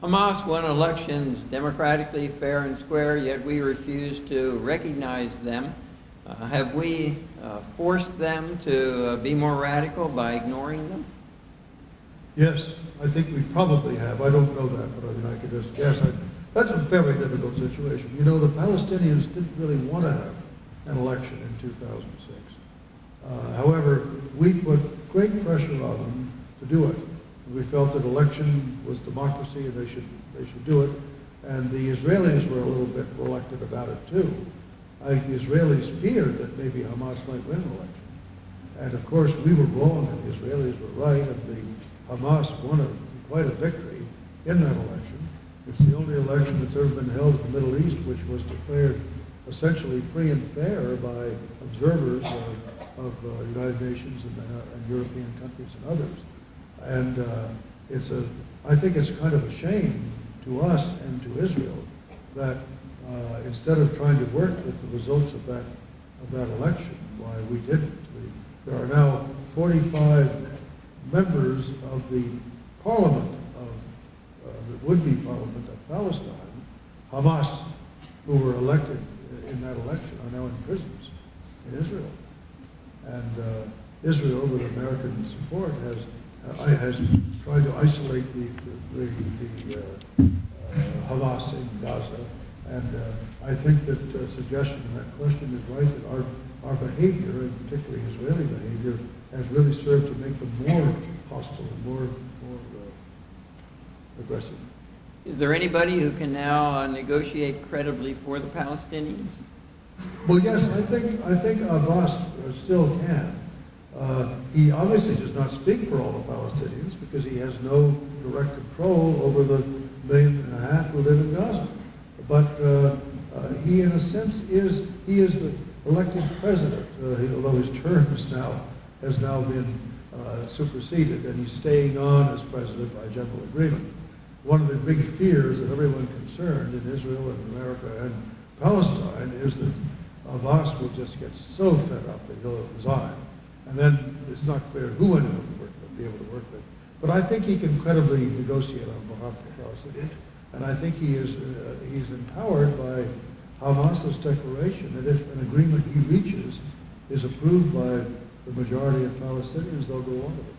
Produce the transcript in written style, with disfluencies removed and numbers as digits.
Hamas won elections democratically, fair and square, yet we refuse to recognize them. Have we forced them to be more radical by ignoring them? Yes, I think we probably have. I don't know that, but I mean, I could just guess. That's a very difficult situation. You know, the Palestinians didn't really want to have an election in 2006. However, we put great pressure on them to do it. We felt that election was democracy and they should do it. And the Israelis were a little bit reluctant about it too. I think the Israelis feared that maybe Hamas might win an election. And of course, we were wrong and the Israelis were right, and the Hamas won quite a victory in that election. It's the only election that's ever been held in the Middle East which was declared essentially free and fair by observers of United Nations and European countries and others. And I think it's kind of a shame to us and to Israel that instead of trying to work with the results of that election, why we didn't. There are now 45 members of the parliament the would-be parliament of Palestine, Hamas, who were elected in that election, are now in prisons in Israel. And Israel, with American support, has tried to isolate the Hamas in Gaza. And I think that suggestion in that question is right, that our behavior, and particularly Israeli behavior, has really served to make them more hostile and more aggressive. Is there anybody who can now negotiate credibly for the Palestinians? Well, yes, I think Abbas still can. He obviously does not speak for all the Palestinians because he has no direct control over the 1.5 million who live in Gaza. But he, in a sense, is the elected president, although his term has now been superseded, and he's staying on as president by general agreement. One of the big fears of everyone concerned in Israel and America and Palestine is that Abbas will just get so fed up that he'll resign. And then it's not clear who anyone will be able to work with. But I think he can credibly negotiate on behalf of the Palestinians. And I think he's empowered by Hamas's declaration that if an agreement he reaches is approved by the majority of Palestinians, they'll go on with it.